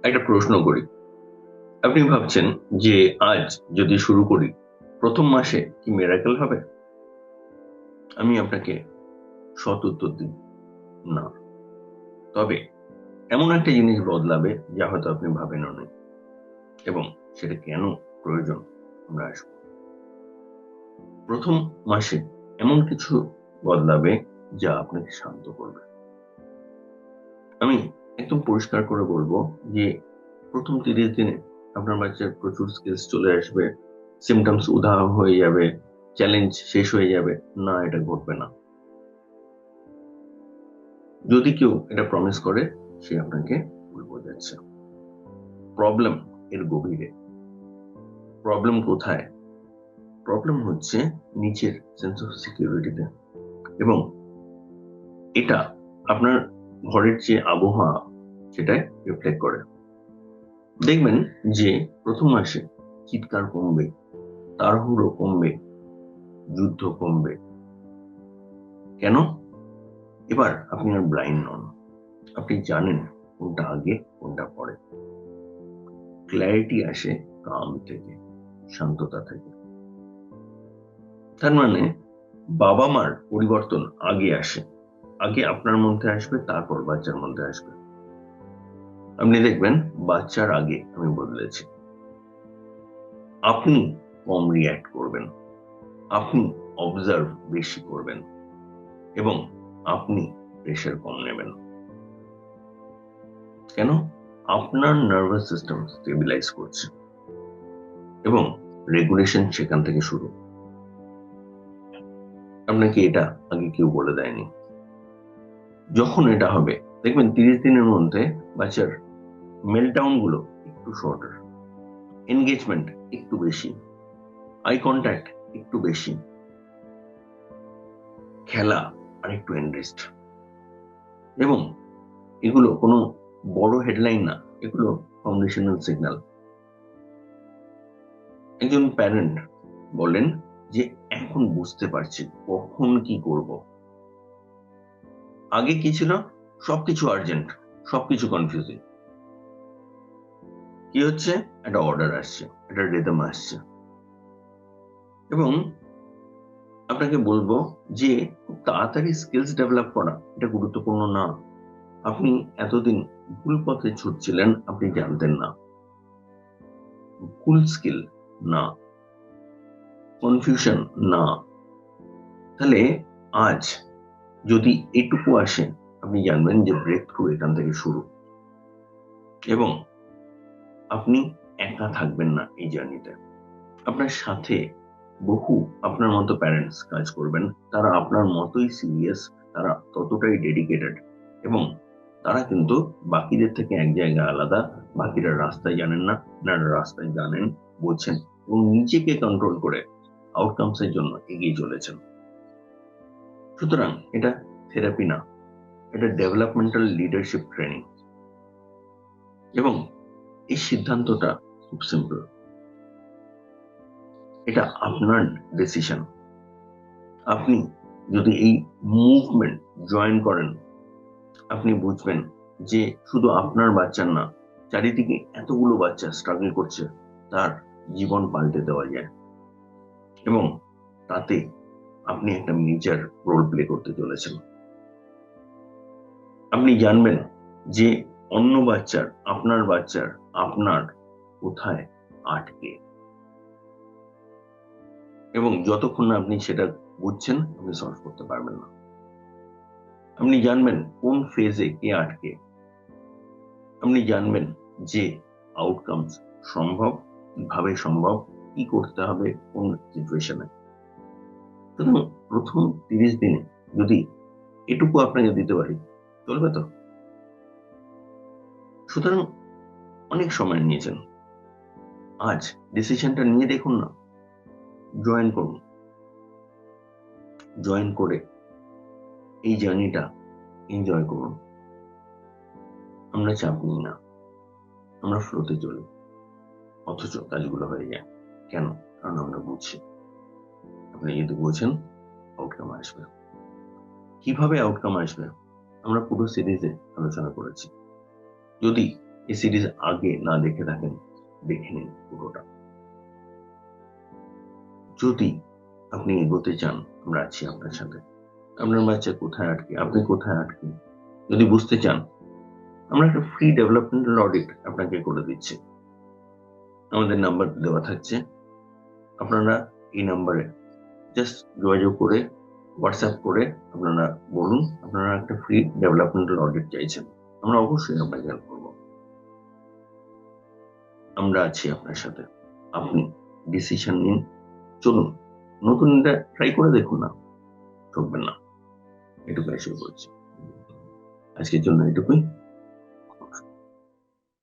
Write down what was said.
একটা প্রশ্ন করি। আপনি ভাবছেন যে আজ যদি শুরু করি, প্রথম মাসে কি মিরাকেল হবে? আমি আপনাকে সৎ উত্তর দিই, না। তবে এমন একটা জিনিস বদলাবে যা হয়তো আপনি ভাবেনও না, এবং সেটা কেন প্রয়োজন আমরা আসবো। প্রথম মাসে এমন কিছু বদলাবে যা আপনাকে শান্ত করবে। আমি একদম পরিষ্কার করে বলবো যে প্রথম 30 দিনে আপনার বাচ্চার প্রচুর স্কিলস চলে আসবে, সিমটমস উধাও হয়ে যাবে, চ্যালেঞ্জ শেষ হয়ে যাবে। না, এটা ঘটবে না। যদি কেউ এটা প্রমিস করে, সে আপনাকে ভুল বোঝাচ্ছে। প্রবলেম এর গভীরে। প্রবলেম কোথায়? প্রবলেম হচ্ছে নিচের সেন্স অফ সিকিউরিটিতে, এবং এটা আপনার ঘরের যে আবহাওয়া সেটাই রিফ্লেক্ট করে। দেখবেন যে প্রথম মাসে চিৎকার কমবে, তাড়াহুড়ো কমবে, যুদ্ধ কমবে। কেন? এবার আপনি আর ব্লাইন্ড নন, আপনি জানেন কোনটা আগে কোনটা পরে। ক্ল্যারিটি আসে কাম থেকে, শান্ততা থেকে। তার মানে বাবা মার পরিবর্তন আগে আসে, আগে আপনার মধ্যে আসবে, তারপর বাচ্চার মধ্যে আসবে। আপনি দেখবেন বাচ্চার আগে আমি বদলেছি। আপনি কম রিয়্যাক্ট করবেন, আপনি অবজার্ভ বেশি করবেন, এবং আপনি প্রেশার কম নেবেন। কেন? আপনার নার্ভাস সিস্টেম স্টেবিলাইজ করছে, এবং রেগুলেশন সেখান থেকে শুরু। আপনাকে এটা আগে কেউ বলে দেয়নি। যখন এটা হবে, দেখবেন 30 দিনের মধ্যে বাচ্চার মেলটাউন গুলো একটু শর্টার, এনগেজমেন্ট একটু বেশি, আই কন্ট্যাক্ট একটু বেশি, খেলা আর একটু এনরিস্ট। এবং এগুলো কোনো বড় হেডলাইন না, এগুলো ফাউন্ডেশনাল সিগন্যাল। একজন প্যারেন্ট বলেন যে এখন বুঝতে পারছি কখন কি করব। আগে কি ছিল? সবকিছু আর্জেন্ট, সবকিছু কনফিউজিং। কি হচ্ছে? একটা অর্ডার আসছে, একটা রিদম আসছে। এবং আপনাকে বলবো যে খুব তাড়াতাড়ি স্কিলস ডেভেলপ করা এটা গুরুত্বপূর্ণ না। আপনি এতদিন ভুল পথে ছুটছিলেন, আপনি জানতেন না। ভুল স্কিল না, কনফিউশন না। তাহলে আজ যদি এটুকু আসে, আপনি জানবেন যে ব্রেক থ্রু এখান থেকে শুরু, এবং আপনি একা থাকবেন না এই জার্নিতে। আপনার সাথে বহু আপনার মতো প্যারেন্টস কাজ করবেন, তারা আপনার মতোই সিরিয়াস, তারা ততটাই ডেডিকেটেড, এবং তারা কিন্তু বাকিদের থেকে এক জায়গায় আলাদা। বাকিরা রাস্তায় জানেন না, আপনারা রাস্তায় জানেন, বোঝেন, এবং নিজেকে কন্ট্রোল করে আউটকামস এর জন্য এগিয়ে চলেছেন। সুতরাং এটা থেরাপি না, এটা ডেভেলপমেন্টাল লিডারশিপ ট্রেনিং। এবং এই সিদ্ধান্তটা খুব সিম্পল, এটা আপনার ডিসিশন। আপনি যদি এই মুভমেন্ট জয়েন করেন, আপনি বুঝবেন যে শুধু আপনার বাচ্চার না, চারিদিকে এতগুলো বাচ্চা স্ট্রাগল করছে, তার জীবন পাল্টে দেওয়া যায়। এবং তাতে আপনি একটা মেজর রোল প্লে করতে চলেছেন। আপনি জানবেন যে অন্য বাচ্চার, আপনার বাচ্চার, আপনার কোথায় আটকে, এবং যতক্ষণ না আপনি সেটা বুঝছেন, আপনি সলভ করতে পারবেন না। আপনি জানবেন কোন ফেজে কে আটকে, আপনি জানবেন যে আউটকামস সম্ভব, কিভাবে সম্ভব, কি করতে হবে কোন সিচুয়েশনে। সুতরাং প্রথম 30 দিনে যদি এটুকু আপনাকে দিতে পারি, চলবে তো? সুতরাং অনেক সময় নিয়েছেন, আজ ডিসিশনটা নিয়ে দেখুন না, জয়েন করুন। জয়েন করে এই জার্নিটা এনজয় করুন। আমরা চাপ নিই না, আমরা ফ্লোতে চলি, অথচ কাজগুলো হয়ে যায়। কেন? কারণ আমরা বুঝছি। আপনি যদি বোঝেন, আউটকাম আসবে। কিভাবে আউটকাম আসবে আমরা পুরো সিরিজে আলোচনা করেছি। যদি এই সিরিজ আগে না দেখে থাকেন, দেখে নিন পুরোটা। যদি আপনি এগোতে চান, আমরা আছি আপনার সাথে। আপনার বাচ্চা কোথায় আটকে, আপনি কোথায় আটকে, যদি বুঝতে চান, আমরা একটা ফ্রি ডেভেলপমেন্টাল অডিট আপনাকে করে দিচ্ছি। আমাদের নাম্বার দেওয়া থাকছে, আপনারা এই নাম্বারে জাস্ট যোগাযোগ করে, হোয়াটসঅ্যাপ করে আপনারা বলুন আপনারা একটা ফ্রি ডেভেলপমেন্টাল অডিট চাইছেন। আমরা অবশ্যই আপনাকে হেল্প করবো। আমরা আছি আপনার সাথে। আপনি ডিসিশন নিন, চলুন, নতুন এটা ট্রাই করে দেখুন না, ঠকবেন না, এটুকু আশা করছি। আজকের জন্য এটুকুই।